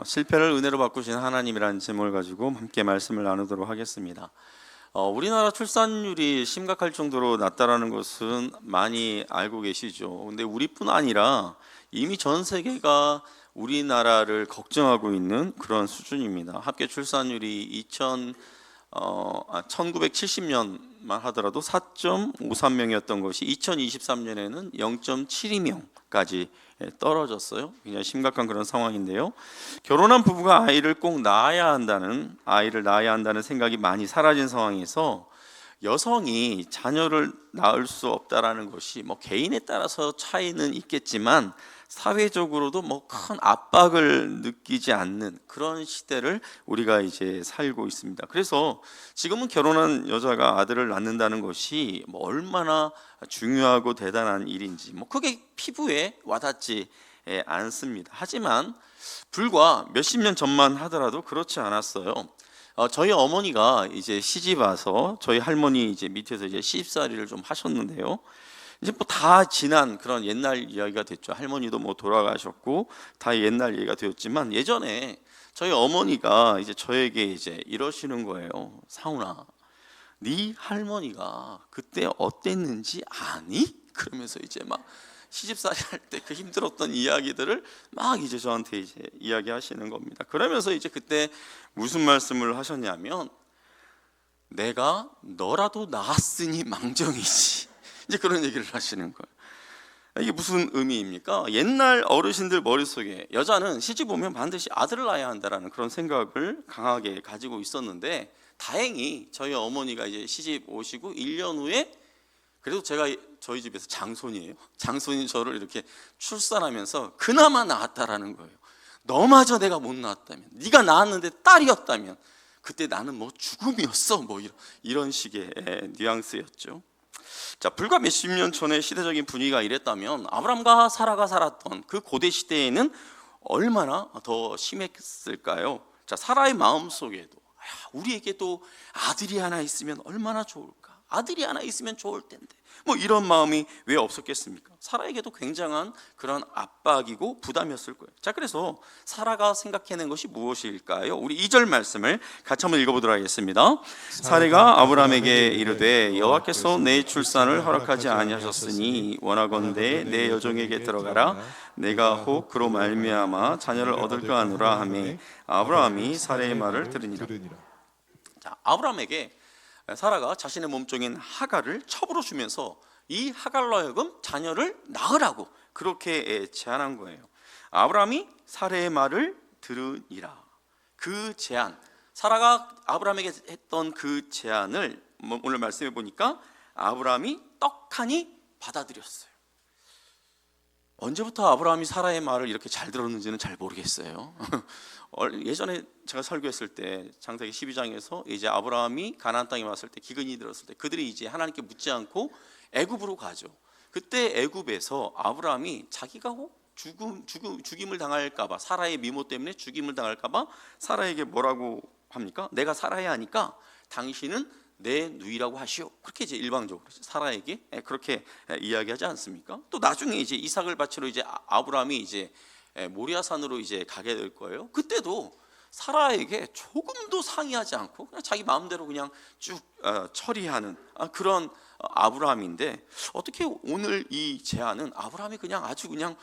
실패를 은혜로 바꾸신 하나님이라는 제목을 가지고 함께 말씀을 나누도록 하겠습니다. 우리나라 출산율이 심각할 정도로 낮다라는 것은 많이 알고 계시죠. 근데 우리뿐 아니라 이미 전 세계가 우리나라를 걱정하고 있는 그런 수준입니다. 합계 출산율이 1970년만 하더라도 4.53명이었던 것이 2023년에는 0.72명까지 떨어졌어요. 굉장히 심각한 그런 상황인데요. 결혼한 부부가 아이를 낳아야 한다는 생각이 많이 사라진 상황에서 여성이 자녀를 낳을 수 없다라는 것이 개인에 따라서 차이는 있겠지만 사회적으로도 큰 압박을 느끼지 않는 그런 시대를 우리가 이제 살고 있습니다. 그래서 지금은 결혼한 여자가 아들을 낳는다는 것이 얼마나 중요하고 대단한 일인지 크게 피부에 와닿지 않습니다. 하지만 불과 몇십 년 전만 하더라도 그렇지 않았어요. 저희 어머니가 이제 시집 와서 저희 할머니 이제 밑에서 이제 시집살이를 좀 하셨는데요. 이제 다 지난 그런 옛날 이야기가 됐죠. 할머니도 돌아가셨고 다 옛날 얘기가 되었지만 예전에 저희 어머니가 이제 저에게 이제 이러시는 거예요. 상훈아, 네 할머니가 그때 어땠는지 아니? 그러면서 이제 시집살이 할 때 그 힘들었던 이야기들을 이제 저한테 이제 이야기하시는 겁니다. 그러면서 이제 그때 무슨 말씀을 하셨냐면 내가 너라도 낳았으니 망정이지. 이제 그런 얘기를 하시는 거예요. 이게 무슨 의미입니까? 옛날 어르신들 머릿속에 여자는 시집 오면 반드시 아들을 낳아야 한다라는 그런 생각을 강하게 가지고 있었는데 다행히 저희 어머니가 이제 시집 오시고 1년 후에 그래도 제가 저희 집에서 장손이에요. 장손인 저를 이렇게 출산하면서 그나마 낳았다라는 거예요. 너마저 내가 못 낳았다면, 네가 낳았는데 딸이었다면 그때 나는 죽음이었어. 이런 식의 뉘앙스였죠. 자, 불과 몇십 년 전의 시대적인 분위기가 이랬다면 아브람과 사라가 살았던 그 고대 시대에는 얼마나 더 심했을까요? 자, 사라의 마음속에도 우리에게도 아들이 하나 있으면 얼마나 좋을까? 아들이 하나 있으면 좋을 텐데 이런 마음이 왜 없었겠습니까? 사라에게도 굉장한 그런 압박이고 부담이었을 거예요. 자, 그래서 사라가 생각해낸 것이 무엇일까요? 우리 2절 말씀을 같이 한번 읽어보도록 하겠습니다. 사라가 아브라함에게 이르되 여호와께서 내 출산을 허락하지 아니하셨으니 원하건대 내 여종에게 들어가라. 내가 혹 그로 말미암아 자녀를 얻을까 하노라 하매 아브라함이 사라의 말을 들으니라. 자, 아브라함에게 사라가 자신의 몸종인 하갈을 첩으로 주면서 이 하갈로 하여금 자녀를 낳으라고 그렇게 제안한 거예요. 아브라함이 사라의 말을 들으니라. 그 제안, 사라가 아브라함에게 했던 그 제안을 오늘 말씀해 보니까 아브라함이 떡하니 받아들였어요. 언제부터 아브라함이 사라의 말을 이렇게 잘 들었는지는 잘 모르겠어요. 예전에 제가 설교했을 때 창세기 12장에서 이제 아브라함이 가나안 땅에 왔을 때 기근이 들었을 때 그들이 이제 하나님께 묻지 않고 애굽으로 가죠. 그때 애굽에서 아브라함이 자기가 혹 죽임을 당할까봐, 사라의 미모 때문에 죽임을 당할까봐 사라에게 뭐라고 합니까? 내가 사라야 하니까 당신은 내 누이라고 하시오. 그렇게 이제 일방적으로 사라에게 그렇게 이야기하지 않습니까? 또 나중에 이제 이삭을 바치러 이제 아브라함이 이제 모리아산으로 이제 가게 될 거예요. 그때도 사라에게 조금도 상의하지 않고 그냥 자기 마음대로 그냥 쭉 처리하는 그런 아브라함인데 어떻게 오늘 이 제안은 아브라함이 그냥 아주 그냥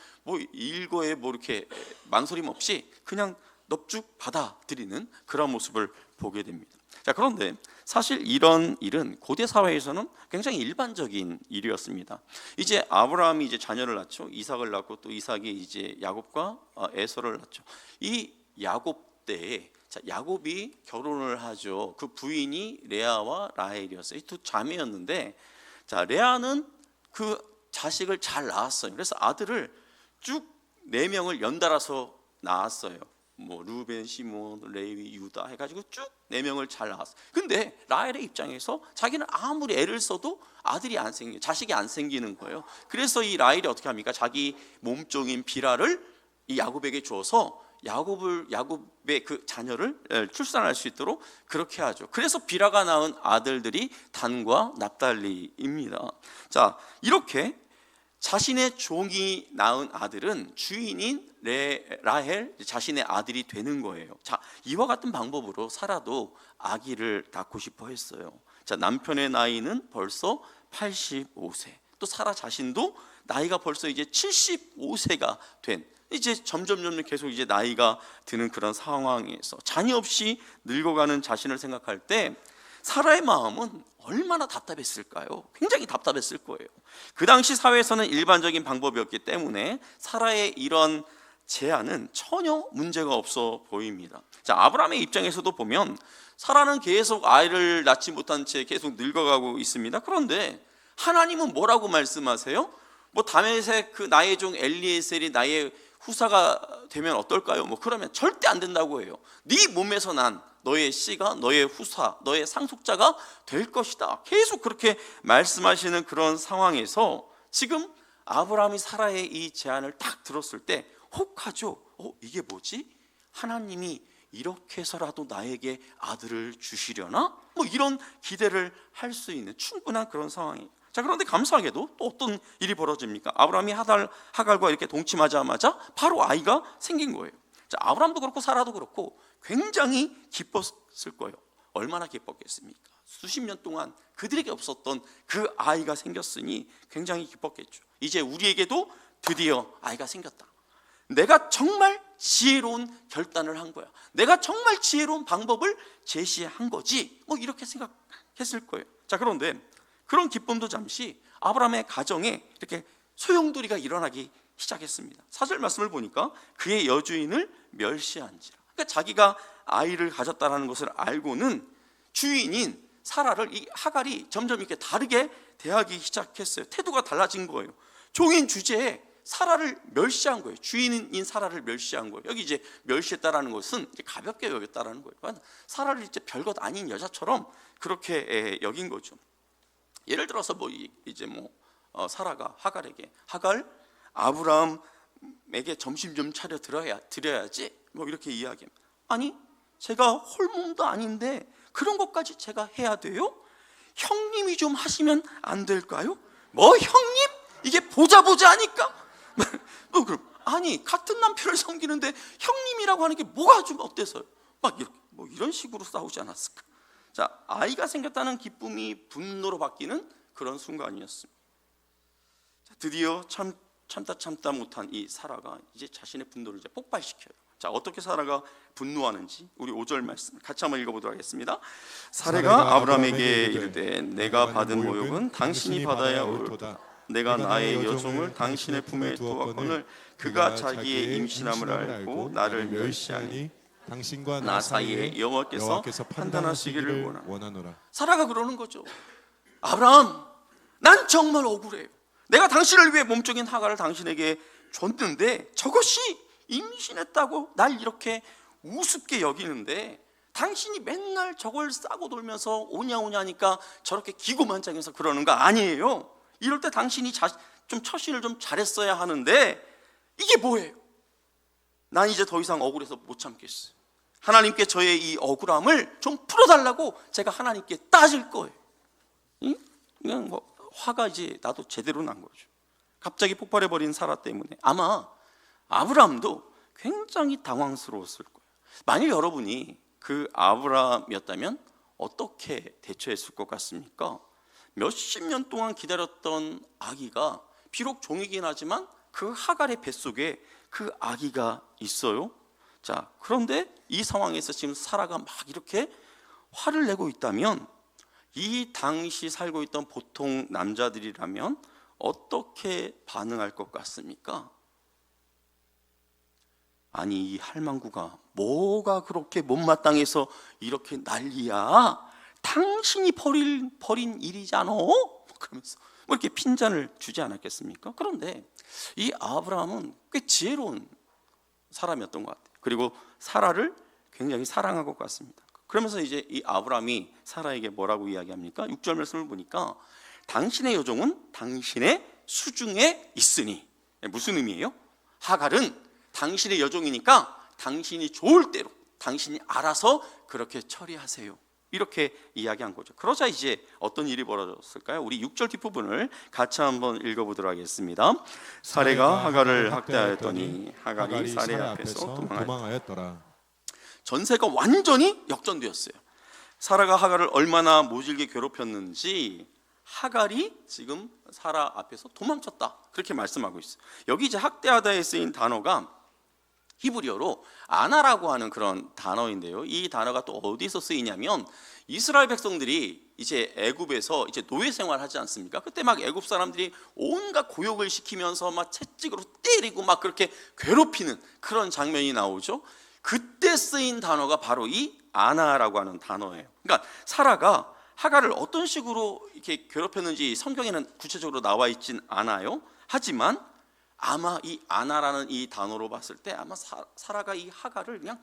일거에 이렇게 망설임 없이 그냥 넙죽 받아들이는 그런 모습을 보게 됩니다. 자, 그런데 사실 이런 일은 고대 사회에서는 굉장히 일반적인 일이었습니다. 이제 아브라함이 이제 자녀를 낳죠. 이삭을 낳고 또 이삭이 이제 야곱과 에서를 낳죠. 이 야곱 때에 야곱이 결혼을 하죠. 그 부인이 레아와 라헬이었어요. 이 두 자매였는데 자, 레아는 그 자식을 잘 낳았어요. 그래서 아들을 쭉 4명을 연달아서 낳았어요. 루벤, 시몬, 레위, 유다 해가지고 쭉 4명을 잘 낳았어요. 근데 라헬의 입장에서 자기는 아무리 애를 써도 아들이 안 생겨, 자식이 안 생기는 거예요. 그래서 이 라헬이 어떻게 합니까? 자기 몸종인 비라를 이 야곱에게 주어서 야곱의 그 자녀를 출산할 수 있도록 그렇게 하죠. 그래서 비라가 낳은 아들들이 단과 납달리입니다. 자, 이렇게 자신의 종이 낳은 아들은 주인인 라헬 자신의 아들이 되는 거예요. 자, 이와 같은 방법으로 사라도 아기를 낳고 싶어 했어요. 자, 남편의 나이는 벌써 85세. 또 사라 자신도 나이가 벌써 이제 75세가 된, 이제 점점 계속 이제 나이가 드는 그런 상황에서 자녀 없이 늙어가는 자신을 생각할 때 사라의 마음은 얼마나 답답했을까요? 굉장히 답답했을 거예요. 그 당시 사회에서는 일반적인 방법이었기 때문에 사라의 이런 제안은 전혀 문제가 없어 보입니다. 자, 아브라함의 입장에서도 보면 사라는 계속 아이를 낳지 못한 채 계속 늙어가고 있습니다. 그런데 하나님은 뭐라고 말씀하세요? 뭐 다메섹 그 나의 종 엘리에셀이 나의 후사가 되면 어떨까요? 뭐 그러면 절대 안 된다고 해요. 네 몸에서 난 너의 씨가 너의 후사, 너의 상속자가 될 것이다. 계속 그렇게 말씀하시는 그런 상황에서 지금 아브라함이 사라의 이 제안을 딱 들었을 때 혹하죠. 이게 뭐지? 하나님이 이렇게 해서라도 나에게 아들을 주시려나? 뭐 이런 기대를 할 수 있는 충분한 그런 상황이에요. 자, 그런데 감사하게도 또 어떤 일이 벌어집니까? 아브라함이 하갈과 이렇게 동침하자마자 바로 아이가 생긴 거예요. 자, 아브라함도 그렇고 사라도 그렇고 굉장히 기뻤을 거예요. 얼마나 기뻤겠습니까? 수십 년 동안 그들에게 없었던 그 아이가 생겼으니 굉장히 기뻤겠죠. 이제 우리에게도 드디어 아이가 생겼다. 내가 정말 지혜로운 결단을 한 거야. 내가 정말 지혜로운 방법을 제시한 거지. 뭐 이렇게 생각했을 거예요. 자, 그런데 그런 기쁨도 잠시 아브라함의 가정에 이렇게 소용돌이가 일어나기 시작했습니다. 4절 말씀을 보니까 그의 여주인을 멸시한지라. 그러니까 자기가 아이를 가졌다는 것을 알고는 주인인 사라를 이 하갈이 점점 이렇게 다르게 대하기 시작했어요. 태도가 달라진 거예요. 종인 주제에 사라를 멸시한 거예요. 주인인 사라를 멸시한 거예요. 여기 이제 멸시했다라는 것은 이제 가볍게 여겼다라는 거예요. 사라를 이제 별것 아닌 여자처럼 그렇게 여긴 거죠. 예를 들어서 사라가 하갈에게 하갈 아브라함에게 점심 좀 차려 드려야지 뭐 이렇게 이야기합니다. 아니, 제가 홀몸도 아닌데 그런 것까지 제가 해야 돼요? 형님이 좀 하시면 안 될까요? 뭐 형님? 이게 보자 하니까 그럼 아니 같은 남편을 섬기는데 형님이라고 하는 게 뭐가 좀 어때서요? 막 이렇게 뭐 이런 식으로 싸우지 않았을까? 자, 아이가 생겼다는 기쁨이 분노로 바뀌는 그런 순간이었습니다. 자, 드디어 참다 못한 이 사라가 이제 자신의 분노를 이제 폭발시켜요. 자, 어떻게 사라가 분노하는지 우리 5절 말씀 같이 한번 읽어보도록 하겠습니다. 사라가 아브라함에게 이르되 내가 받은 모욕은 당신이 받아야 옳도다. 내가 나의 여종을 당신의 품에 두었거늘 그가 자기의 임신함을 알고 나를 멸시하니 당신과 나 사이에 여호와께서 판단하시기를 원하노라. 사라가 그러는 거죠. 아브라함, 난 정말 억울해요. 내가 당신을 위해 몸종인 하갈을 당신에게 줬는데 저것이 임신했다고 날 이렇게 우습게 여기는데 당신이 맨날 저걸 싸고 돌면서 오냐 하니까 저렇게 기고만장해서 그러는 거 아니에요. 이럴 때 당신이 좀 처신을 좀 잘했어야 하는데 이게 뭐예요? 난 이제 더 이상 억울해서 못 참겠어요. 하나님께 저의 이 억울함을 좀 풀어달라고 제가 하나님께 따질 거예요. 그냥 뭐 화가 이제 나도 제대로 난 거죠. 갑자기 폭발해버린 사라 때문에 아마 아브라함도 굉장히 당황스러웠을 거예요. 만일 여러분이 그 아브라함이었다면 어떻게 대처했을 것 같습니까? 몇십 년 동안 기다렸던 아기가 비록 종이긴 하지만 그 하갈의 뱃속에 그 아기가 있어요. 자, 그런데 이 상황에서 지금 사라가 막 이렇게 화를 내고 있다면 이 당시 살고 있던 보통 남자들이라면 어떻게 반응할 것 같습니까? 아니, 이 할망구가 뭐가 그렇게 못마땅해서 이렇게 난리야? 당신이 버린 일이잖아? 그러면서 뭐 이렇게 핀잔을 주지 않았겠습니까? 그런데 이 아브라함은 꽤 지혜로운 사람이었던 것 같아요. 그리고 사라를 굉장히 사랑한 것 같습니다. 그러면서 이제 이 아브라함이 사라에게 뭐라고 이야기합니까? 6절 말씀을 보니까 당신의 여종은 당신의 수중에 있으니. 무슨 의미예요? 하갈은 당신의 여종이니까 당신이 좋을 대로 당신이 알아서 그렇게 처리하세요. 이렇게 이야기한 거죠. 그러자 이제 어떤 일이 벌어졌을까요? 우리 6절 뒷부분을 같이 한번 읽어보도록 하겠습니다. 사레가 하갈을 학대하였더니 하갈이 사레 앞에서 도망하였더라. 전세가 완전히 역전되었어요. 사라가 하갈을 얼마나 모질게 괴롭혔는지 하갈이 지금 사라 앞에서 도망쳤다, 그렇게 말씀하고 있어요. 여기 이제 학대하다에 쓰인 단어가 히브리어로 아나라고 하는 그런 단어인데요. 이 단어가 또 어디서 쓰이냐면 이스라엘 백성들이 이제 애굽에서 이제 노예 생활하지 않습니까? 그때 막 애굽 사람들이 온갖 고욕을 시키면서 막 채찍으로 때리고 막 그렇게 괴롭히는 그런 장면이 나오죠. 그때 쓰인 단어가 바로 이 아나라고 하는 단어예요. 그러니까 사라가 하갈을 어떤 식으로 이렇게 괴롭혔는지 성경에는 구체적으로 나와 있진 않아요. 하지만 아마 이 아나라는 이 단어로 봤을 때 아마 사라가 이 하갈을 그냥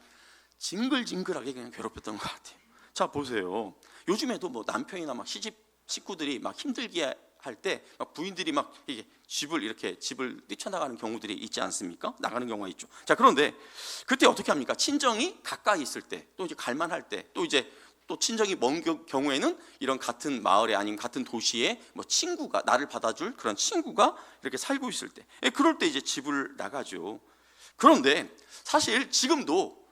징글징글하게 그냥 괴롭혔던 것 같아요. 자, 보세요. 요즘에도 뭐 남편이나 막 시집 식구들이 막 힘들게 할 때 막 부인들이 막 이게 집을 뛰쳐나가는 경우들이 있지 않습니까? 나가는 경우가 있죠. 자, 그런데 그때 어떻게 합니까? 친정이 가까이 있을 때, 또 이제 갈만할 때, 또 이제 또 친정이 먼 경우에는 이런 같은 마을에 아니면 같은 도시에 뭐 친구가 나를 받아줄 그런 친구가 이렇게 살고 있을 때, 그럴 때 이제 집을 나가죠. 그런데 사실 지금도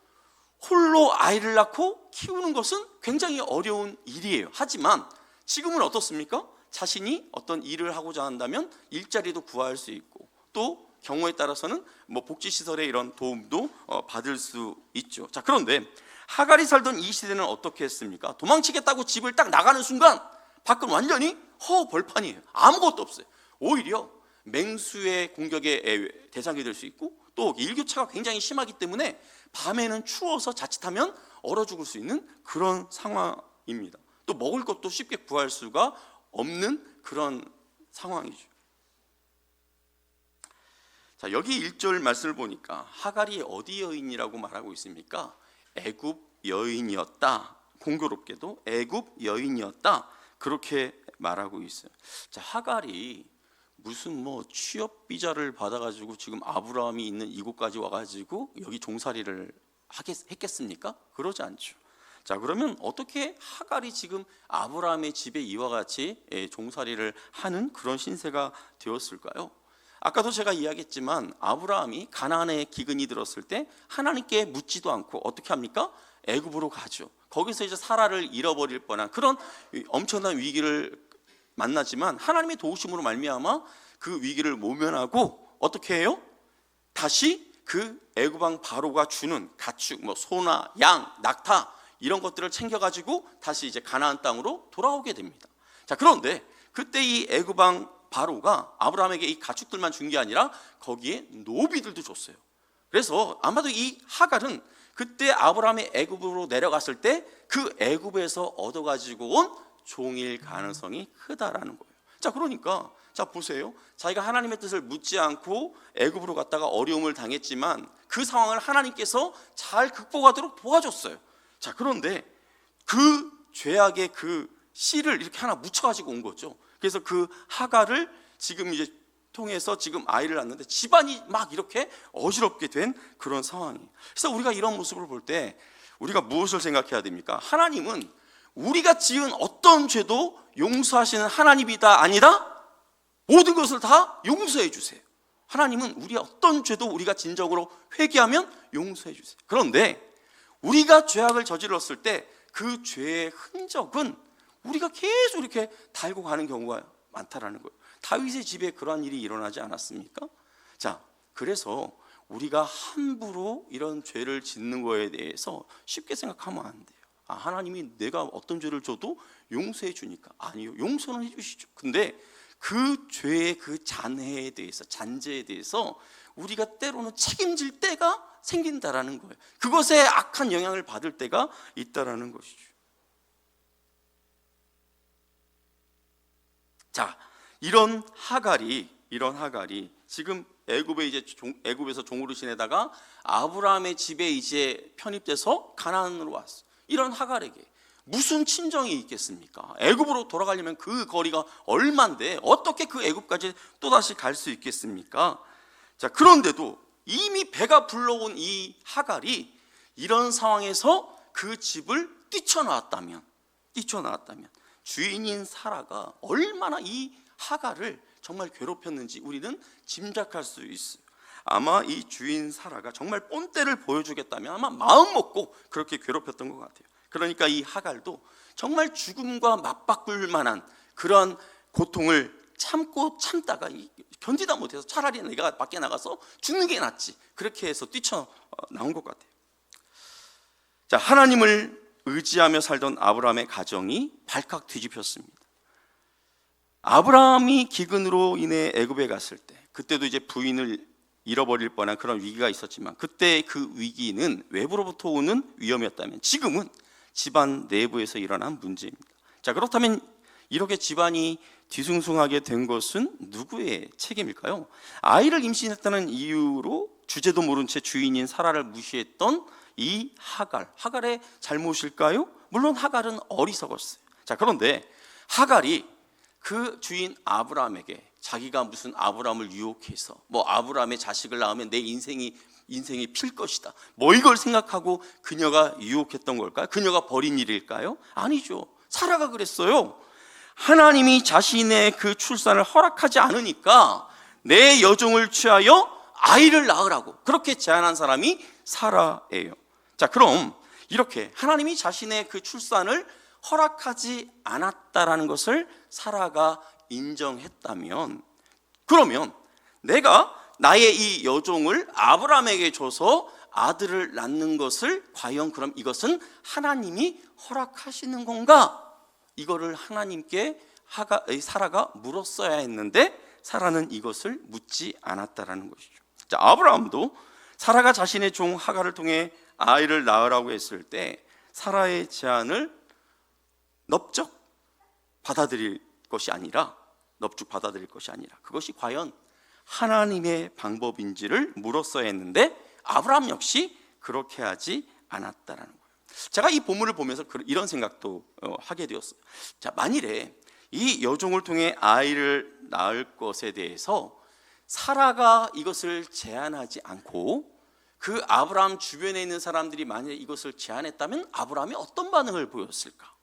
홀로 아이를 낳고 키우는 것은 굉장히 어려운 일이에요. 하지만 지금은 어떻습니까? 자신이 어떤 일을 하고자 한다면 일자리도 구할 수 있고, 또 경우에 따라서는 뭐 복지시설의 이런 도움도 받을 수 있죠. 자, 그런데 하갈이 살던 이 시대는 어떻게 했습니까? 도망치겠다고 집을 딱 나가는 순간 밖은 완전히 벌판이에요. 아무것도 없어요. 오히려 맹수의 공격의 대상이 될 수 있고, 또 일교차가 굉장히 심하기 때문에 밤에는 추워서 자칫하면 얼어 죽을 수 있는 그런 상황입니다. 또 먹을 것도 쉽게 구할 수가 없는 그런 상황이죠. 자, 여기 1절 말씀을 보니까 하갈이 어디 여인이라고 말하고 있습니까? 애굽 여인이었다. 공교롭게도 애굽 여인이었다, 그렇게 말하고 있어요. 자, 하갈이 무슨 뭐 취업 비자를 받아가지고 지금 아브라함이 있는 이곳까지 와가지고 여기 종살이를 했겠습니까? 그러지 않죠. 자, 그러면 어떻게 하갈이 지금 아브라함의 집에 이와 같이 종살이를 하는 그런 신세가 되었을까요? 아까도 제가 이야기했지만 아브라함이 가나안에 기근이 들었을 때 하나님께 묻지도 않고 어떻게 합니까? 애굽으로 가죠. 거기서 이제 사라를 잃어버릴 뻔한 그런 엄청난 위기를 만나지만 하나님의 도우심으로 말미암아 그 위기를 모면하고 어떻게 해요? 다시 그 애굽 왕 바로가 주는 가축, 뭐 소나 양, 낙타 이런 것들을 챙겨가지고 다시 이제 가나안 땅으로 돌아오게 됩니다. 자, 그런데 그때 이 애굽 왕 바로가 아브라함에게 이 가축들만 준 게 아니라 거기에 노비들도 줬어요. 그래서 아마도 이 하갈은 그때 아브라함이 애굽으로 내려갔을 때 그 애굽에서 얻어가지고 온 종일 가능성이 크다라는 거예요. 자, 그러니까 자, 보세요. 자기가 하나님의 뜻을 묻지 않고 애굽으로 갔다가 어려움을 당했지만 그 상황을 하나님께서 잘 극복하도록 도와줬어요. 자, 그런데 그 죄악의 그 씨를 이렇게 하나 묻혀가지고 온 거죠. 그래서 그 하갈을 지금 이제 통해서 지금 아이를 낳는데 집안이 막 이렇게 어지럽게 된 그런 상황이에요. 그래서 우리가 이런 모습을 볼 때 우리가 무엇을 생각해야 됩니까? 하나님은 우리가 지은 어떤 죄도 용서하시는 하나님이다 아니다? 모든 것을 다 용서해 주세요. 하나님은 우리의 어떤 죄도 우리가 진정으로 회개하면 용서해 주세요. 그런데 우리가 죄악을 저질렀을 때 그 죄의 흔적은 우리가 계속 이렇게 달고 가는 경우가 많다라는 거예요. 다윗의 집에 그러한 일이 일어나지 않았습니까? 자, 그래서 우리가 함부로 이런 죄를 짓는 거에 대해서 쉽게 생각하면 안 돼요. 아, 하나님이 내가 어떤 죄를 줘도 용서해 주니까. 아니요, 용서는 해 주시죠. 근데 그 죄의 그 잔해에 대해서, 잔재에 대해서 우리가 때로는 책임질 때가 생긴다라는 거예요. 그것에 악한 영향을 받을 때가 있다라는 것이죠. 자, 이런 하갈이 지금 애굽에서 종으로 지내다가 아브라함의 집에 이제 편입돼서 가나안으로 왔어. 이런 하갈에게 무슨 친정이 있겠습니까? 애굽으로 돌아가려면 그 거리가 얼만데 어떻게 그 애굽까지 또다시 갈 수 있겠습니까? 자, 그런데도 이미 배가 불러온 이 하갈이 이런 상황에서 그 집을 뛰쳐나왔다면 뛰쳐나왔다면 주인인 사라가 얼마나 이 하갈을 정말 괴롭혔는지 우리는 짐작할 수 있어요. 아마 이 주인 사라가 정말 본때를 보여주겠다면 아마 마음 먹고 그렇게 괴롭혔던 것 같아요. 그러니까 이 하갈도 정말 죽음과 맞바꿀 만한 그런 고통을 참고 참다가 견디다 못해서 차라리 내가 밖에 나가서 죽는 게 낫지, 그렇게 해서 뛰쳐나온 것 같아요. 자, 하나님을 의지하며 살던 아브라함의 가정이 발칵 뒤집혔습니다. 아브라함이 기근으로 인해 애굽에 갔을 때, 그때도 이제 부인을 잃어버릴 뻔한 그런 위기가 있었지만 그때 그 위기는 외부로부터 오는 위험이었다면 지금은 집안 내부에서 일어난 문제입니다. 자, 그렇다면 이렇게 집안이 뒤숭숭하게 된 것은 누구의 책임일까요? 아이를 임신했다는 이유로 주제도 모른 채 주인인 사라를 무시했던 이 하갈의 잘못일까요? 물론 하갈은 어리석었어요. 자, 그런데 하갈이 그 주인 아브라함에게 자기가 무슨 아브라함을 유혹해서 아브라함의 자식을 낳으면 내 인생이 필 것이다, 이걸 생각하고 그녀가 유혹했던 걸까요? 그녀가 벌인 일일까요? 아니죠. 사라가 그랬어요. 하나님이 자신의 그 출산을 허락하지 않으니까 내 여종을 취하여 아이를 낳으라고 그렇게 제안한 사람이 사라예요. 자, 그럼 이렇게 하나님이 자신의 그 출산을 허락하지 않았다라는 것을 사라가 인정했다면, 그러면 내가 나의 이 여종을 아브라함에게 줘서 아들을 낳는 것을 과연 그럼 이것은 하나님이 허락하시는 건가? 이거를 하나님께 사라가 물었어야 했는데 사라는 이것을 묻지 않았다라는 것이죠. 자, 아브라함도 사라가 자신의 종 하갈을 통해 아이를 낳으라고 했을 때 사라의 제안을 넙죽 받아들일 것이 아니라 그것이 과연 하나님의 방법인지를 물었어야 했는데 아브라함 역시 그렇게 하지 않았다라는 거예요. 제가 이 본문을 보면서 이런 생각도 하게 되었어요. 자, 만일에 이 여종을 통해 아이를 낳을 것에 대해서 사라가 이것을 제안하지 않고 그 아브라함 주변에 있는 사람들이 만약에 이것을 제안했다면 아브라함이 어떤 반응을 보였을까?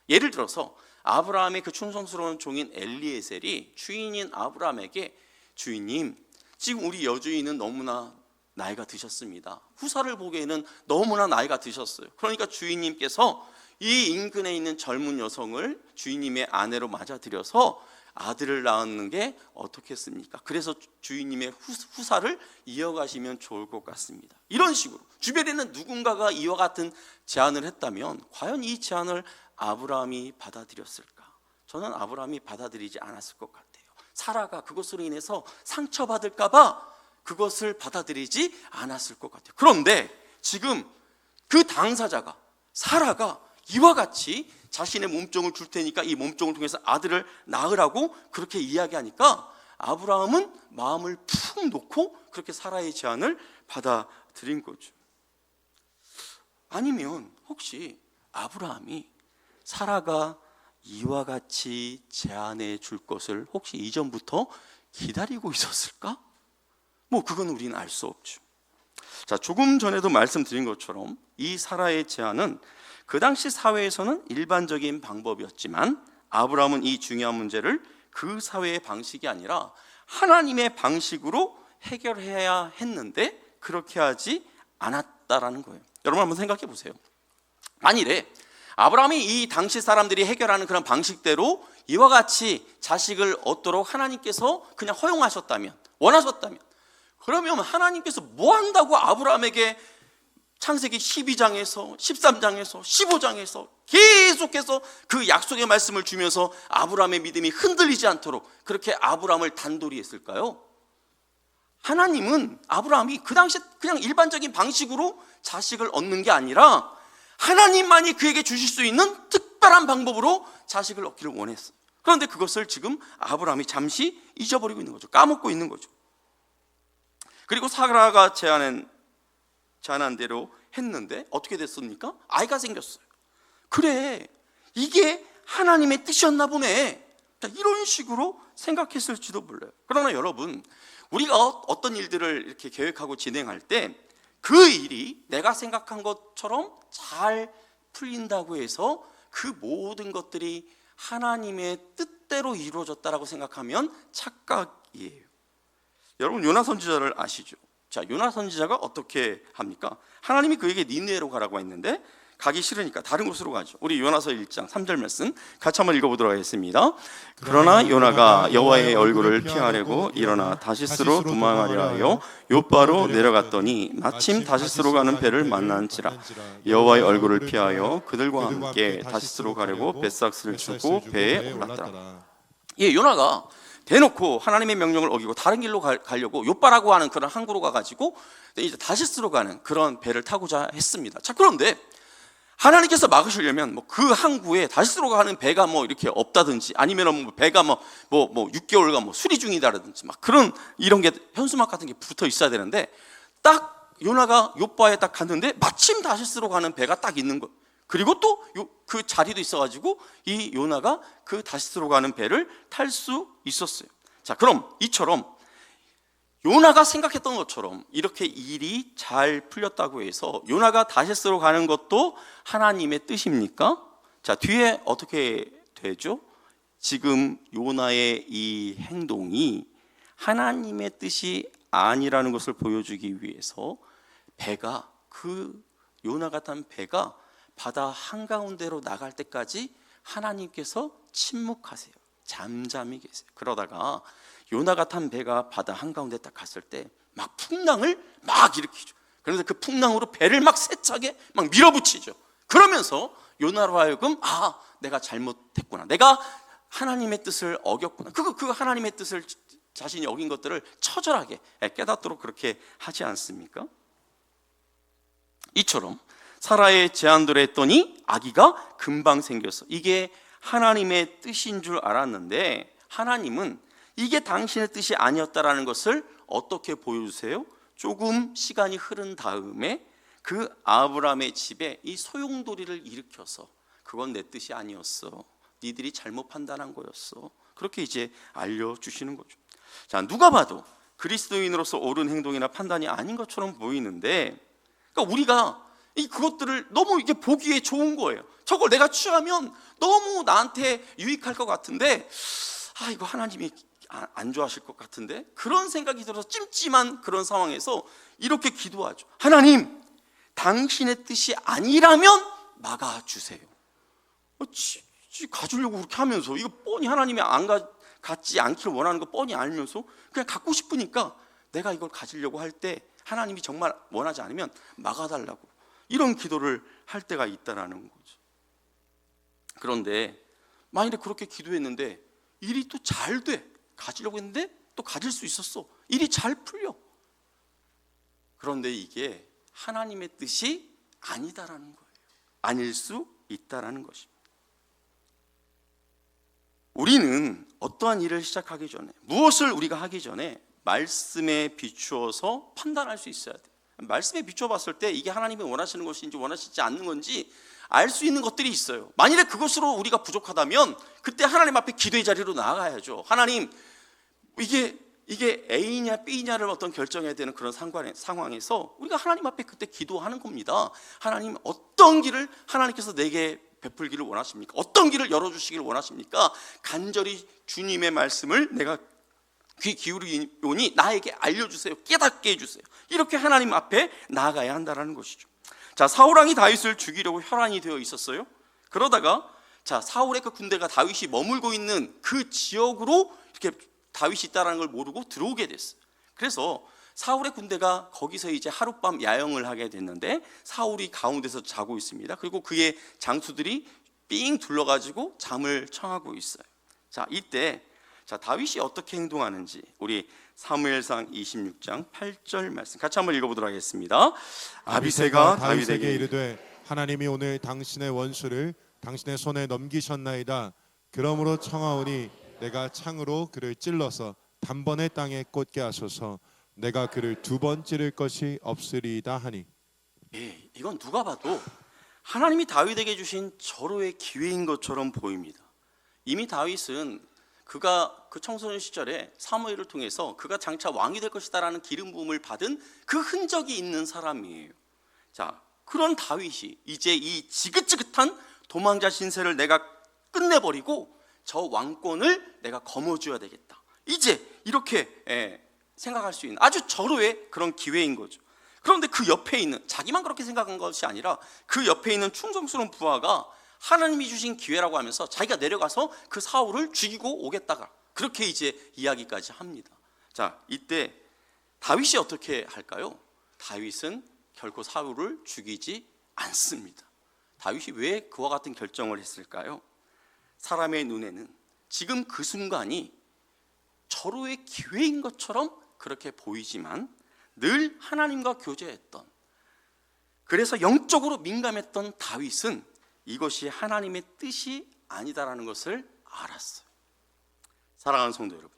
예를 들어서 아브라함의 그 충성스러운 종인 엘리에셀이 주인인 아브라함에게, 주인님, 지금 우리 여주인은 너무나 나이가 드셨습니다. 후사를 보기에는 너무나 나이가 드셨어요. 그러니까 주인님께서 이 인근에 있는 젊은 여성을 주인님의 아내로 맞아들여서 아들을 낳는 게 어떻겠습니까? 그래서 주인님의 후사를 이어가시면 좋을 것 같습니다. 이런 식으로 주변에 있는 누군가가 이와 같은 제안을 했다면 과연 이 제안을 아브라함이 받아들였을까? 저는 아브라함이 받아들이지 않았을 것 같아요. 사라가 그것으로 인해서 상처받을까 봐 그것을 받아들이지 않았을 것 같아요. 그런데 지금 그 당사자가, 사라가 이와 같이 자신의 몸종을 줄 테니까 이 몸종을 통해서 아들을 낳으라고 그렇게 이야기하니까 아브라함은 마음을 푹 놓고 그렇게 사라의 제안을 받아들인 거죠. 아니면 혹시 아브라함이 사라가 이와 같이 제안해 줄 것을 혹시 이전부터 기다리고 있었을까? 그건 우리는 알 수 없죠. 자, 조금 전에도 말씀드린 것처럼 이 사라의 제안은 그 당시 사회에서는 일반적인 방법이었지만 아브라함은 이 중요한 문제를 그 사회의 방식이 아니라 하나님의 방식으로 해결해야 했는데 그렇게 하지 않았다라는 거예요. 여러분 한번 생각해 보세요. 만일에 아브라함이 이 당시 사람들이 해결하는 그런 방식대로 이와 같이 자식을 얻도록 하나님께서 그냥 허용하셨다면, 원하셨다면, 그러면 하나님께서 뭐 한다고 아브라함에게 창세기 12장에서 13장에서 15장에서 계속해서 그 약속의 말씀을 주면서 아브라함의 믿음이 흔들리지 않도록 그렇게 아브라함을 단돌이 했을까요? 하나님은 아브라함이 그 당시 그냥 일반적인 방식으로 자식을 얻는 게 아니라 하나님만이 그에게 주실 수 있는 특별한 방법으로 자식을 얻기를 원했어요. 그런데 그것을 지금 아브라함이 잠시 잊어버리고 있는 거죠. 까먹고 있는 거죠. 그리고 사라가 제안한 대로 했는데 어떻게 됐습니까? 아이가 생겼어요. 그래, 이게 하나님의 뜻이었나 보네. 자, 이런 식으로 생각했을지도 몰라요. 그러나 여러분, 우리가 어떤 일들을 이렇게 계획하고 진행할 때 그 일이 내가 생각한 것처럼 잘 풀린다고 해서 그 모든 것들이 하나님의 뜻대로 이루어졌다라고 생각하면 착각이에요. 여러분 요나 선지자를 아시죠? 자, 요나 선지자가 어떻게 합니까? 하나님이 그에게 니느웨로 가라고 했는데 가기 싫으니까 다른 곳으로 가죠. 우리 요나서 1장 3절 말씀 같이 한번 읽어보도록 하겠습니다. 그러나 요나가 여호와의 얼굴을 피하려고 일어나 다시스로 도망하려 하여 욥바로 내려갔더니 마침 다시스로 가는 배를 만난지라. 여호와의 얼굴을 피하여 그들과 함께 다시스로 가려고 벳삭스를 주고 배에 올랐더라. 예, 요나가 대놓고 하나님의 명령을 어기고 다른 길로 가려고 욥바라고 하는 그런 항구로 가가지고 이제 다시스로 가는 그런 배를 타고자 했습니다. 자, 그런데 하나님께서 막으시려면 뭐 그 항구에 다시스로 가는 배가 뭐 이렇게 없다든지 아니면 뭐 배가 뭐 6개월간 뭐 수리 중이다라든지 막 그런 이런 게 현수막 같은 게 붙어 있어야 되는데 딱 요나가 욥바에 딱 갔는데 마침 다시스로 가는 배가 딱 있는 거예요. 그리고 또 그 자리도 있어가지고 이 요나가 그 다시스로 가는 배를 탈 수 있었어요. 자, 그럼 이처럼 요나가 생각했던 것처럼 이렇게 일이 잘 풀렸다고 해서 요나가 다시스로 가는 것도 하나님의 뜻입니까? 자, 뒤에 어떻게 되죠? 지금 요나의 이 행동이 하나님의 뜻이 아니라는 것을 보여주기 위해서 배가 그 요나가 탄 배가 바다 한가운데로 나갈 때까지 하나님께서 침묵하세요. 잠잠히 계세요. 그러다가 요나가 탄 배가 바다 한가운데 딱 갔을 때 막 풍랑을 막 일으키죠. 그래서 그 풍랑으로 배를 막 세차게 막 밀어붙이죠. 그러면서 요나로 하여금 내가 잘못했구나, 내가 하나님의 뜻을 어겼구나, 그 하나님의 뜻을 자신이 어긴 것들을 처절하게 깨닫도록 그렇게 하지 않습니까? 이처럼 사라의 제안대로 했더니 아기가 금방 생겼어. 이게 하나님의 뜻인 줄 알았는데 하나님은 이게 당신의 뜻이 아니었다라는 것을 어떻게 보여주세요? 조금 시간이 흐른 다음에 그 아브라함의 집에 이 소용돌이를 일으켜서 그건 내 뜻이 아니었어, 니들이 잘못 판단한 거였어, 그렇게 이제 알려주시는 거죠. 자, 누가 봐도 그리스도인으로서 옳은 행동이나 판단이 아닌 것처럼 보이는데, 그러니까 우리가 그것들을 너무 이게 보기에 좋은 거예요. 저걸 내가 취하면 너무 나한테 유익할 것 같은데 이거 하나님이 안 좋아하실 것 같은데, 그런 생각이 들어서 찜찜한 그런 상황에서 이렇게 기도하죠. 하나님, 당신의 뜻이 아니라면 막아주세요. 가지려고 그렇게 하면서 이거 뻔히 하나님이 갖지 않기를 원하는 거 뻔히 알면서 그냥 갖고 싶으니까 내가 이걸 가지려고 할 때 하나님이 정말 원하지 않으면 막아달라고 이런 기도를 할 때가 있다라는 거죠. 그런데 만일에 그렇게 기도했는데 일이 또 잘 돼, 가지려고 했는데 또 가질 수 있었어, 일이 잘 풀려. 그런데 이게 하나님의 뜻이 아니다라는 거예요. 아닐 수 있다라는 것입니다. 우리는 어떠한 일을 시작하기 전에, 무엇을 우리가 하기 전에 말씀에 비추어서 판단할 수 있어야 돼요. 말씀에 비추어 봤을 때 이게 하나님이 원하시는 것인지 원하시지 않는 건지 알 수 있는 것들이 있어요. 만일에 그것으로 우리가 부족하다면 그때 하나님 앞에 기도의 자리로 나아가야죠. 하나님, 이게 A냐 B냐를 어떤 결정해야 되는 그런 상황에서 우리가 하나님 앞에 그때 기도하는 겁니다. 하나님, 어떤 길을 하나님께서 내게 베풀기를 원하십니까? 어떤 길을 열어주시기를 원하십니까? 간절히 주님의 말씀을 내가 귀 기울이오니 나에게 알려주세요, 깨닫게 해주세요. 이렇게 하나님 앞에 나아가야 한다는 것이죠. 자, 사울왕이 다윗을 죽이려고 혈안이 되어 있었어요. 그러다가 사울의 그 군대가 다윗이 머물고 있는 그 지역으로 이렇게 다윗이 있다는 걸 모르고 들어오게 됐어요. 그래서 사울의 군대가 거기서 이제 하룻밤 야영을 하게 됐는데 사울이 가운데서 자고 있습니다. 그리고 그의 장수들이 삥 둘러가지고 잠을 청하고 있어요. 자, 이때 다윗이 어떻게 행동하는지 우리 사무엘상 26장 8절 말씀 같이 한번 읽어보도록 하겠습니다. 아비새가 다윗에게 이르되 하나님이 오늘 당신의 원수를 당신의 손에 넘기셨나이다. 그러므로 청하오니 내가 창으로 그를 찔러서 단번에 땅에 꽂게 하소서. 내가 그를 2번 찌를 것이 없으리이다 하니. 이건 누가 봐도 하나님이 다윗에게 주신 절호의 기회인 것처럼 보입니다. 이미 다윗은 그가 그 청소년 시절에 사무엘을 통해서 그가 장차 왕이 될 것이다라는 기름 부음을 받은 그 흔적이 있는 사람이에요. 자, 그런 다윗이 이제 이 지긋지긋한 도망자 신세를 내가 끝내버리고 저 왕권을 내가 거머쥐어야 되겠다. 이제 이렇게 생각할 수 있는 아주 절호의 그런 기회인 거죠. 그런데 그 옆에 있는, 자기만 그렇게 생각한 것이 아니라 그 옆에 있는 충성스러운 부하가 하나님이 주신 기회라고 하면서 자기가 내려가서 그 사울을 죽이고 오겠다가 그렇게 이제 이야기까지 합니다. 자, 이때 다윗이 어떻게 할까요? 다윗은 결코 사울을 죽이지 않습니다. 다윗이 왜 그와 같은 결정을 했을까요? 사람의 눈에는 지금 그 순간이 절호의 기회인 것처럼 그렇게 보이지만 늘 하나님과 교제했던, 그래서 영적으로 민감했던 다윗은 이것이 하나님의 뜻이 아니다라는 것을 알았어요. 사랑하는 성도 여러분,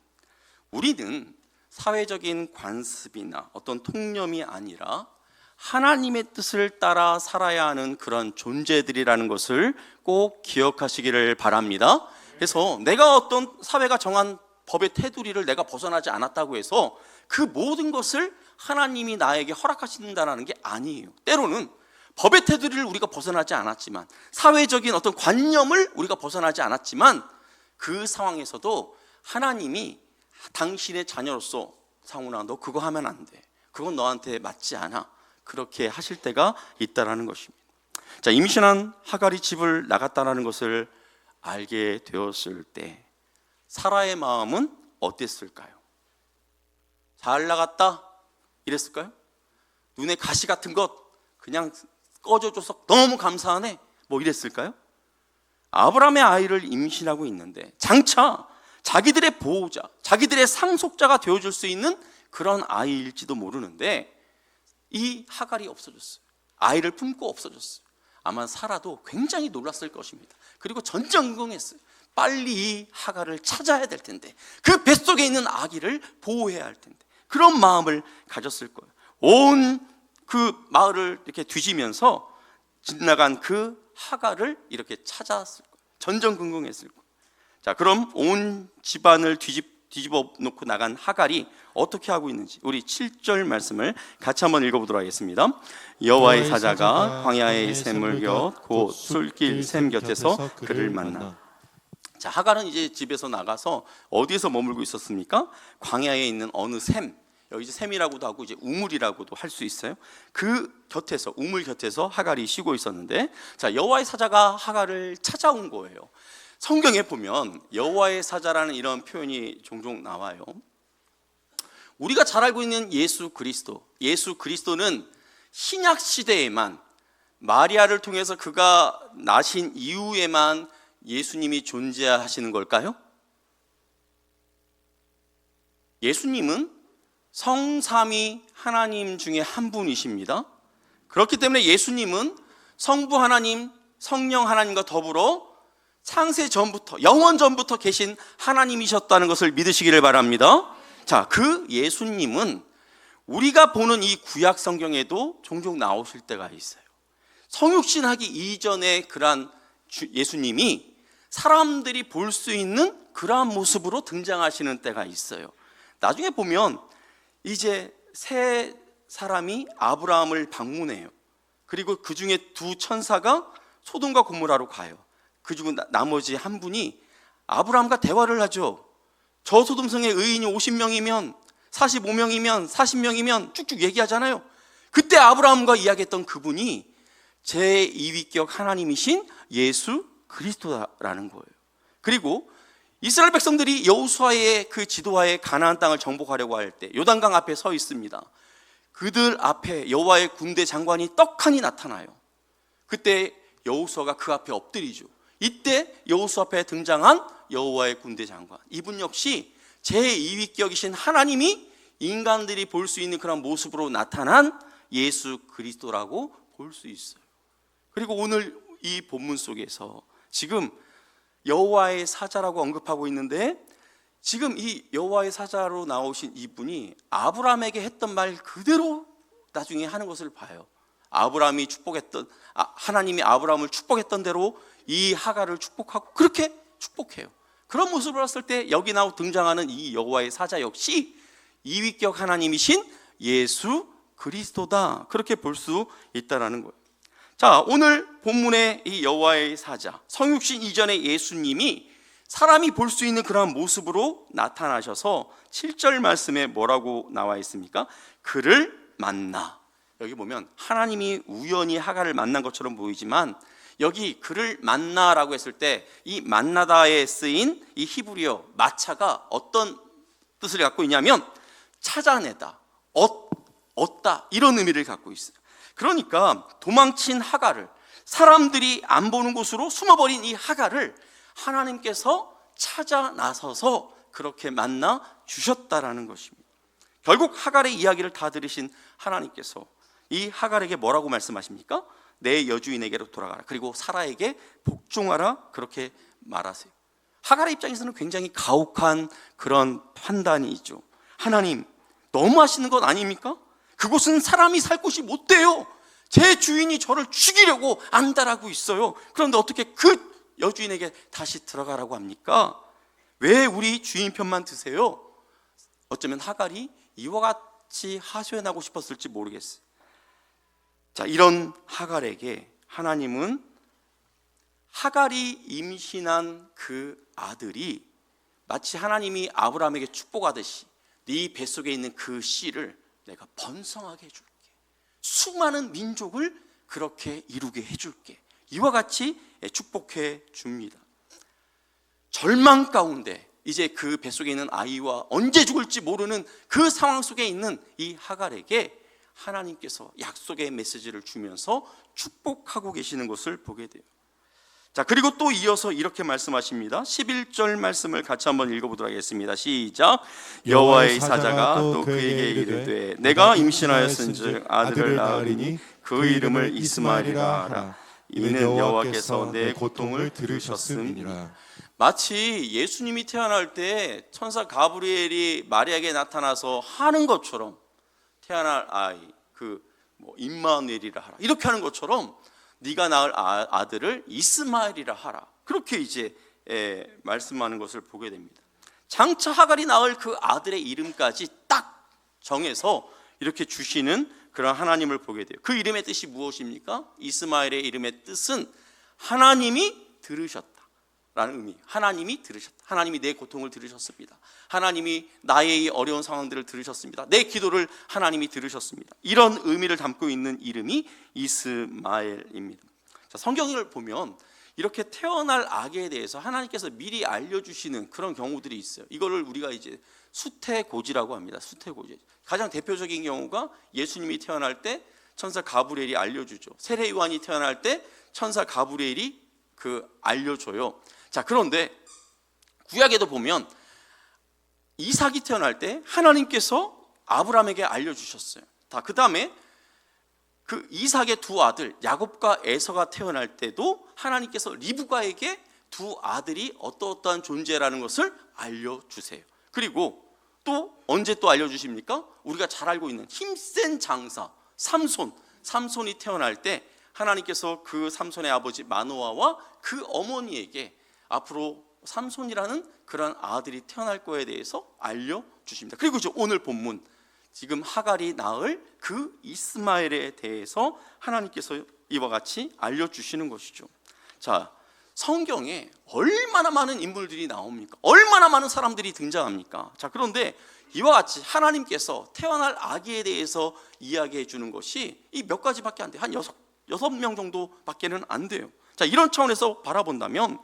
우리는 사회적인 관습이나 어떤 통념이 아니라 하나님의 뜻을 따라 살아야 하는 그런 존재들이라는 것을 꼭 기억하시기를 바랍니다. 그래서 내가 어떤 사회가 정한 법의 테두리를 내가 벗어나지 않았다고 해서 그 모든 것을 하나님이 나에게 허락하신다는 게 아니에요. 때로는 법의 테두리를 우리가 벗어나지 않았지만, 사회적인 어떤 관념을 우리가 벗어나지 않았지만, 그 상황에서도 하나님이 당신의 자녀로서 상훈아, 너 그거 하면 안 돼, 그건 너한테 맞지 않아, 그렇게 하실 때가 있다라는 것입니다. 자, 임신한 하갈이 집을 나갔다라는 것을 알게 되었을 때 사라의 마음은 어땠을까요? 잘 나갔다 이랬을까요? 눈에 가시 같은 것 그냥 꺼져줘서 너무 감사하네 뭐 이랬을까요? 아브라함의 아이를 임신하고 있는데 장차 자기들의 보호자, 자기들의 상속자가 되어줄 수 있는 그런 아이일지도 모르는데 이 하갈이 없어졌어요. 아이를 품고 없어졌어요. 아마 사라도 굉장히 놀랐을 것입니다. 그리고 전전긍긍했어요. 빨리 이 하갈을 찾아야 될 텐데, 그 뱃속에 있는 아기를 보호해야 할 텐데, 그런 마음을 가졌을 거예요. 온 그 마을을 이렇게 뒤지면서 지나간 그 하갈을 이렇게 찾았을 거예요. 전전긍긍했을 거예요. 자, 그럼 온 집안을 뒤집어 놓고 나간 하갈이 어떻게 하고 있는지 우리 7절 말씀을 같이 한번 읽어보도록 하겠습니다. 여호와의 사자가 광야의 샘물 곁 곧 술길 샘 곁에서 그를 만나. 자, 하갈은 이제 집에서 나가서 어디에서 머물고 있었습니까? 광야에 있는 어느 샘, 여기 이제 샘이라고도 하고 이제 우물이라고도 할 수 있어요. 그 곁에서, 우물 곁에서 하갈이 쉬고 있었는데, 자, 여호와의 사자가 하갈을 찾아온 거예요. 성경에 보면 여호와의 사자라는 이런 표현이 종종 나와요. 우리가 잘 알고 있는 예수 그리스도는 신약 시대에만, 마리아를 통해서 그가 나신 이후에만 예수님이 존재하시는 걸까요? 예수님은 성삼위 하나님 중에 한 분이십니다. 그렇기 때문에 예수님은 성부 하나님, 성령 하나님과 더불어 창세 전부터, 영원 전부터 계신 하나님이셨다는 것을 믿으시기를 바랍니다. 자, 그 예수님은 우리가 보는 이 구약 성경에도 종종 나오실 때가 있어요. 성육신하기 이전의 그러한 예수님이 사람들이 볼 수 있는 그러한 모습으로 등장하시는 때가 있어요. 나중에 보면 이제 세 사람이 아브라함을 방문해요. 그리고 그 중에 두 천사가 소돔과 고모라로 가요. 그 중 나머지 한 분이 아브라함과 대화를 하죠. 저 소돔성의 의인이 50명이면 45명이면 40명이면 쭉쭉 얘기하잖아요. 그때 아브라함과 이야기했던 그분이 제2위격 하나님이신 예수 그리스도라는 거예요. 그리고 이스라엘 백성들이 여호수아의 그 지도하에 가나안 땅을 정복하려고 할 때 요단강 앞에 서 있습니다. 그들 앞에 여호와의 군대 장관이 떡하니 나타나요. 그때 여호수아가 그 앞에 엎드리죠. 이때 여호수아 앞에 등장한 여호와의 군대 장관, 이분 역시 제2위격이신 하나님이 인간들이 볼 수 있는 그런 모습으로 나타난 예수 그리스도라고 볼 수 있어요. 그리고 오늘 이 본문 속에서 지금 여호와의 사자라고 언급하고 있는데, 지금 이 여호와의 사자로 나오신 이분이 아브라함에게 했던 말 그대로 나중에 하는 것을 봐요. 아브라함이 축복했던, 하나님이 아브라함을 축복했던 대로 이 하갈을 축복하고 그렇게 축복해요. 그런 모습을 봤을 때 여기 등장하는 이 여호와의 사자 역시 2위격 하나님이신 예수 그리스도다, 그렇게 볼 수 있다라는 거예요. 자, 오늘 본문의 이 여호와의 사자, 성육신 이전의 예수님이 사람이 볼 수 있는 그러한 모습으로 나타나셔서 7절 말씀에 뭐라고 나와 있습니까? 그를 만나. 여기 보면 하나님이 우연히 하갈을 만난 것처럼 보이지만 여기 그를 만나라고 했을 때 이 만나다에 쓰인 이 히브리어 마차가 어떤 뜻을 갖고 있냐면 찾아내다, 얻다, 이런 의미를 갖고 있어요. 그러니까 도망친 하갈을, 사람들이 안 보는 곳으로 숨어버린 이 하갈을 하나님께서 찾아 나서서 그렇게 만나 주셨다라는 것입니다. 결국 하갈의 이야기를 다 들으신 하나님께서 이 하갈에게 뭐라고 말씀하십니까? 내 여주인에게로 돌아가라, 그리고 사라에게 복종하라, 그렇게 말하세요. 하갈의 입장에서는 굉장히 가혹한 그런 판단이 있죠. 하나님, 너무 하시는 것 아닙니까? 그곳은 사람이 살 곳이 못 돼요. 제 주인이 저를 죽이려고 안달하고 있어요. 그런데 어떻게 그 여주인에게 다시 들어가라고 합니까? 왜 우리 주인 편만 드세요? 어쩌면 하갈이 이와 같이 하소연하고 싶었을지 모르겠어요. 자, 이런 하갈에게 하나님은 하갈이 임신한 그 아들이 마치 하나님이 아브라함에게 축복하듯이 네 뱃속에 있는 그 씨를 내가 번성하게 해줄게, 수많은 민족을 그렇게 이루게 해줄게, 이와 같이 축복해 줍니다. 절망 가운데 이제 그 뱃속에 있는 아이와 언제 죽을지 모르는 그 상황 속에 있는 이 하갈에게 하나님께서 약속의 메시지를 주면서 축복하고 계시는 것을 보게 돼요. 자, 그리고 또 이어서 이렇게 말씀하십니다. 11절 말씀을 같이 한번 읽어보도록 하겠습니다. 시작. 여호와의 사자가 또 그에게 이르되 내가 임신하였은즉 아들을 낳으리니 그 이름을 이스마엘이라 하라. 이는 여호와께서 내 고통을 들으셨음이니라. 마치 예수님이 태어날 때 천사 가브리엘이 마리아에게 나타나서 하는 것처럼 태어날 아이, 임마누엘이라 하라, 이렇게 하는 것처럼 네가 낳을 아들을 이스마엘이라 하라, 그렇게 이제 말씀하는 것을 보게 됩니다. 장차 하갈이 낳을 그 아들의 이름까지 딱 정해서 이렇게 주시는 그런 하나님을 보게 돼요. 그 이름의 뜻이 무엇입니까? 이스마엘의 이름의 뜻은 하나님이 들으셨다라는 의미. 하나님이 들으셨다. 하나님이 내 고통을 들으셨습니다. 하나님이 나의 이 어려운 상황들을 들으셨습니다. 내 기도를 하나님이 들으셨습니다. 이런 의미를 담고 있는 이름이 이스마엘입니다. 자, 성경을 보면 이렇게 태어날 아기에 대해서 하나님께서 미리 알려주시는 그런 경우들이 있어요. 이거를 우리가 이제 수태고지라고 합니다. 수태고지. 가장 대표적인 경우가 예수님이 태어날 때 천사 가브리엘이 알려주죠. 세례 요한이 태어날 때 천사 가브리엘이 알려줘요. 자, 그런데 구약에도 보면 이삭이 태어날 때 하나님께서 아브라함에게 알려주셨어요. 그 다음에 그 이삭의 두 아들 야곱과 에서가 태어날 때도 하나님께서 리브가에게 두 아들이 어떠한 존재라는 것을 알려주세요. 그리고 또 언제 또 알려주십니까? 우리가 잘 알고 있는 힘센 장사 삼손이 태어날 때 하나님께서 그 삼손의 아버지 마노아와 그 어머니에게 앞으로 삼손이라는 그런 아들이 태어날 거에 대해서 알려주십니다. 그리고 오늘 본문 지금 하갈이 낳을 그 이스마엘에 대해서 하나님께서 이와 같이 알려주시는 것이죠. 자, 성경에 얼마나 많은 인물들이 나옵니까? 얼마나 많은 사람들이 등장합니까? 자, 그런데 이와 같이 하나님께서 태어날 아기에 대해서 이야기해 주는 것이 이 몇 가지밖에 안 돼요. 한 6명 정도밖에는 안 돼요. 자, 이런 차원에서 바라본다면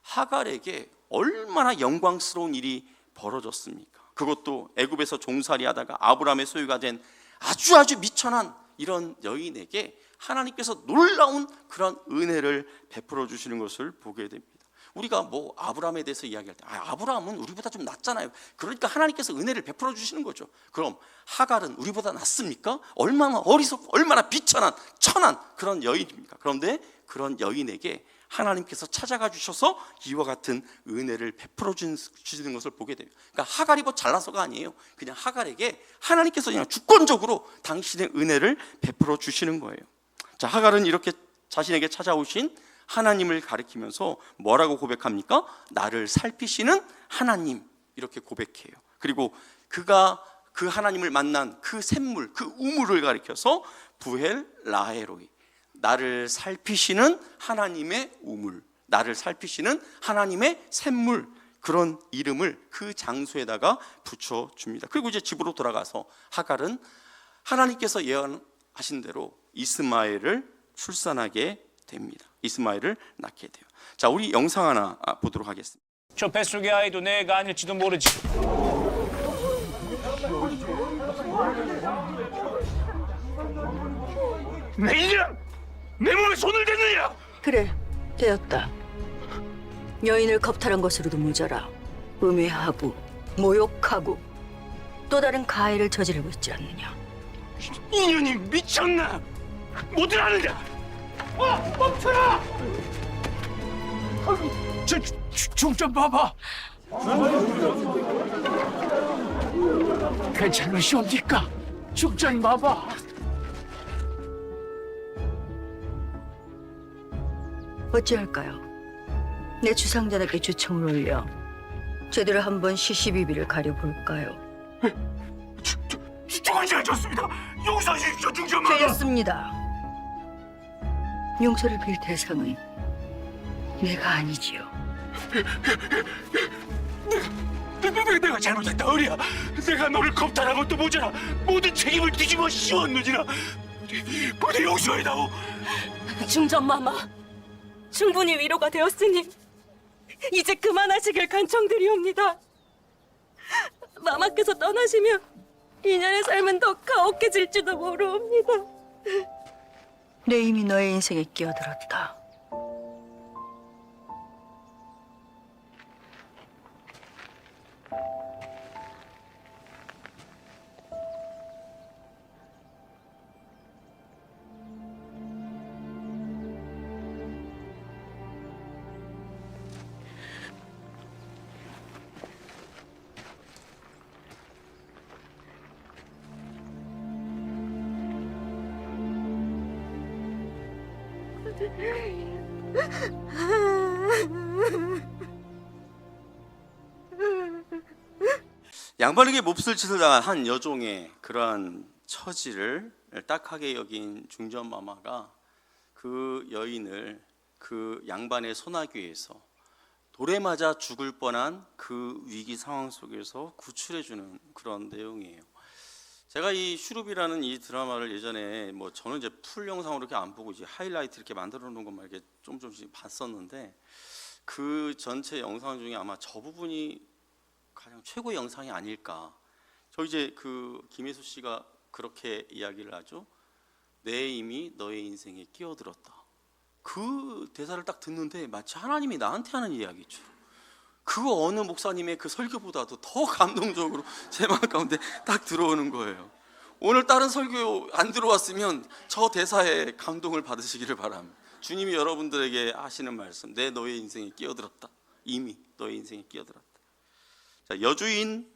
하갈에게 얼마나 영광스러운 일이 벌어졌습니까? 그것도 애굽에서 종살이 하다가 아브라함의 소유가 된 아주 미천한 이런 여인에게 하나님께서 놀라운 그런 은혜를 베풀어 주시는 것을 보게 됩니다. 우리가 아브라함에 대해서 이야기할 때 아브라함은 우리보다 좀 낫잖아요. 그러니까 하나님께서 은혜를 베풀어 주시는 거죠. 그럼 하갈은 우리보다 낫습니까? 얼마나 어리석고 얼마나 비천한 천한 그런 여인입니까? 그런데 그런 여인에게 하나님께서 찾아가 주셔서 이와 같은 은혜를 베풀어 주시는 것을 보게 돼요. 그러니까 하갈이 잘나서가 아니에요. 그냥 하갈에게 하나님께서 그냥 주권적으로 당신의 은혜를 베풀어 주시는 거예요. 자, 하갈은 이렇게 자신에게 찾아오신 하나님을 가리키면서 뭐라고 고백합니까? 나를 살피시는 하나님, 이렇게 고백해요. 그리고 그가 그 하나님을 만난 그 샘물, 그 우물을 가리켜서 부헬 라헤로이, 나를 살피시는 하나님의 우물, 나를 살피시는 하나님의 샘물, 그런 이름을 그 장소에다가 붙여줍니다. 그리고 이제 집으로 돌아가서 하갈은 하나님께서 예언하신 대로 이스마엘을 출산하게 됩니다. 이스마엘을 낳게 돼요. 자, 우리 영상 하나 보도록 하겠습니다. 저 뱃속의 아이도 내가 아닐지도 모르지. 내 인연! 내 몸에 손을 댔느냐? 그래, 되었다. 여인을 겁탈한 것으로도 모자라 음해하고 모욕하고 또 다른 가해를 저지르고 있지 않느냐. 인연이 미쳤나? 뭐들 하느냐? 멈춰라! 좀 봐봐. 괜찮으시옵니까? 좀 봐봐. 어찌할까요? 내 주상자답게 주청을 올려 제대로 한번 시시비비를 가려볼까요? 정말 좋습니다. 용서하십시오, 중전마마. 되었습니다. 용서를 빌 대상은 내가 아니지요. 내가 잘못했다, 어리야. 내가 너를 겁탈한 것도 모자라 모든 책임을 뒤집어 씌웠느니라. 부디 용서해다오. 중전마마, 충분히 위로가 되었으니 이제 그만하시길 간청드리옵니다. 마마께서 떠나시면 인연의 삶은 더 가혹해질지도 모르옵니다. 내 이미 너의 인생에 끼어들었다. 양반에게 몹쓸 짓을 당한 한 여종의 그러한 처지를 딱하게 여긴 중전마마가 그 여인을 그 양반의 소나귀에서 돌에 맞아 죽을 뻔한 그 위기 상황 속에서 구출해주는 그런 내용이에요. 제가 이 슈룹이라는 이 드라마를 예전에 뭐 저는 이제 풀 영상으로 이렇게 안 보고 이제 하이라이트 이렇게 만들어 놓은 것만 이렇게 조금씩 봤었는데, 그 전체 영상 중에 아마 저 부분이 가장 최고의 영상이 아닐까. 저 이제 그 김혜수 씨가 그렇게 이야기를 하죠. 내 힘이 너의 인생에 끼어들었다. 그 대사를 딱 듣는데 마치 하나님이 나한테 하는 이야기죠. 그 어느 목사님의 그 설교보다도 더 감동적으로 제 마음 가운데 딱 들어오는 거예요. 오늘 다른 설교 안 들어왔으면 저 대사에 감동을 받으시기를 바랍니다. 주님이 여러분들에게 하시는 말씀, 내 너의 인생에 끼어들었다. 이미 너의 인생에 끼어들었다. 자, 여주인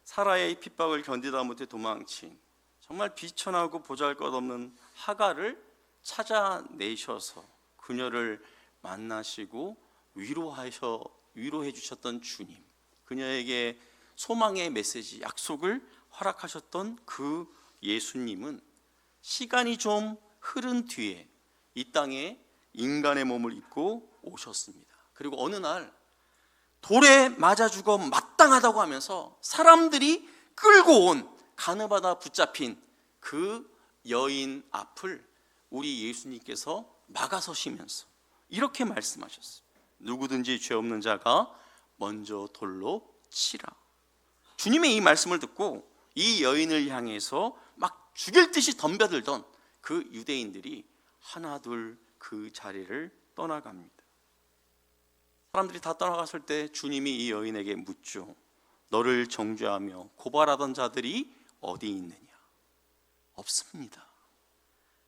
사라의 핍박을 견디다 못해 도망친 정말 비천하고 보잘것없는 하갈을 찾아내셔서 그녀를 만나시고 위로해 주셨던 주님, 그녀에게 소망의 메시지, 약속을 허락하셨던 그 예수님은 시간이 좀 흐른 뒤에 이 땅에 인간의 몸을 입고 오셨습니다. 그리고 어느 날 돌에 맞아 죽어 마땅하다고 하면서 사람들이 끌고 온 가늠하다 붙잡힌 그 여인 앞을 우리 예수님께서 막아서시면서 이렇게 말씀하셨어요. 누구든지 죄 없는 자가 먼저 돌로 치라. 주님의 이 말씀을 듣고 이 여인을 향해서 막 죽일 듯이 덤벼들던 그 유대인들이 하나둘 그 자리를 떠나갑니다. 사람들이 다 떠나갔을 때 주님이 이 여인에게 묻죠. 너를 정죄하며 고발하던 자들이 어디 있느냐? 없습니다.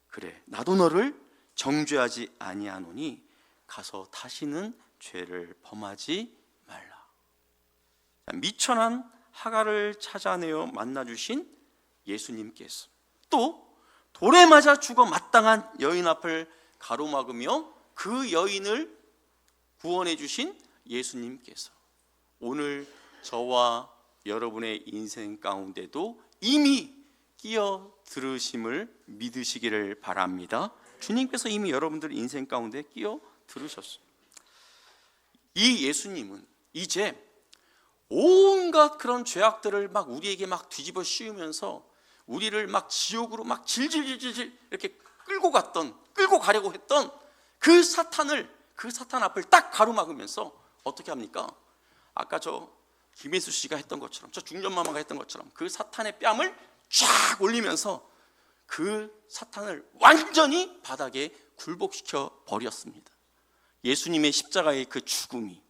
그래, 나도 너를 정죄하지 아니하노니 가서 다시는 죄를 범하지 말라. 미천한 하갈을 찾아내어 만나주신 예수님께서 또 돌에 맞아 죽어 마땅한 여인 앞을 가로막으며 그 여인을 구원해 주신 예수님께서 오늘 저와 여러분의 인생 가운데도 이미 끼어들으심을 믿으시기를 바랍니다. 주님께서 이미 여러분들 인생 가운데 끼어 들으셨어요. 이 예수님은 이제 온갖 그런 죄악들을 막 우리에게 막 뒤집어 씌우면서 우리를 막 지옥으로 막 질질질질 이렇게 끌고 가려고 했던 그 사탄 앞을 딱 가로막으면서 어떻게 합니까? 아까 저 김혜수 씨가 했던 것처럼, 저 중년마마가 했던 것처럼 그 사탄의 뺨을 쫙 올리면서 그 사탄을 완전히 바닥에 굴복시켜 버렸습니다. 예수님의 십자가의 그 죽음이,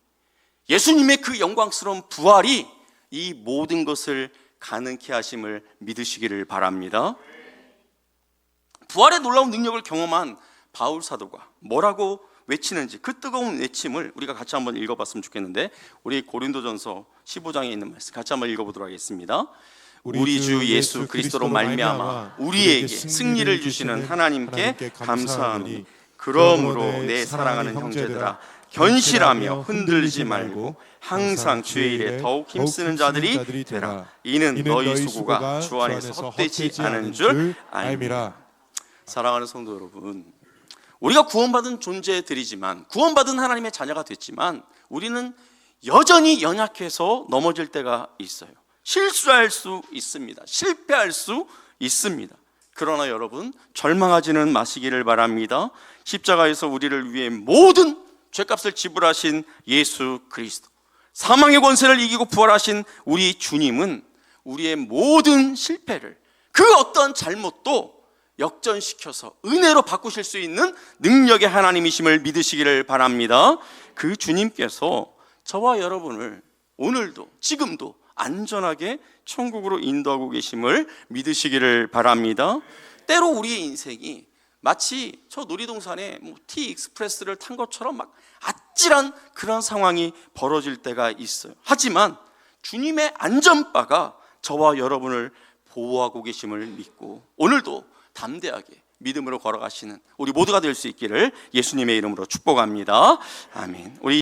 예수님의 그 영광스러운 부활이 이 모든 것을 가능케 하심을 믿으시기를 바랍니다. 부활의 놀라운 능력을 경험한 바울 사도가 뭐라고 외치는지, 그 뜨거운 외침을 우리가 같이 한번 읽어봤으면 좋겠는데, 우리 고린도전서 15장에 있는 말씀 같이 한번 읽어보도록 하겠습니다. 우리 주 예수 그리스도로 말미암아 우리에게 승리를 주시는 하나님께 감사하노니, 그러므로 내 사랑하는 형제들아, 견실하며 흔들리지 말고 항상 주의 일에 더욱 힘쓰는 자들이 되라. 이는 너희 수고가 주 안에서 헛되지 않은 줄 알미라. 사랑하는 성도 여러분, 우리가 구원받은 존재들이지만, 구원받은 하나님의 자녀가 됐지만, 우리는 여전히 연약해서 넘어질 때가 있어요. 실수할 수 있습니다. 실패할 수 있습니다. 그러나 여러분, 절망하지는 마시기를 바랍니다. 십자가에서 우리를 위해 모든 죄값을 지불하신 예수 그리스도, 사망의 권세를 이기고 부활하신 우리 주님은 우리의 모든 실패를, 그 어떤 잘못도 역전시켜서 은혜로 바꾸실 수 있는 능력의 하나님이심을 믿으시기를 바랍니다. 그 주님께서 저와 여러분을 오늘도 지금도 안전하게 천국으로 인도하고 계심을 믿으시기를 바랍니다. 때로 우리의 인생이 마치 저 놀이동산에 T-익스프레스를 탄 것처럼 막 아찔한 그런 상황이 벌어질 때가 있어요. 하지만 주님의 안전바가 저와 여러분을 보호하고 계심을 믿고, 오늘도 담대하게 믿음으로 걸어가시는 우리 모두가 될 수 있기를 예수님의 이름으로 축복합니다. 아멘. 우리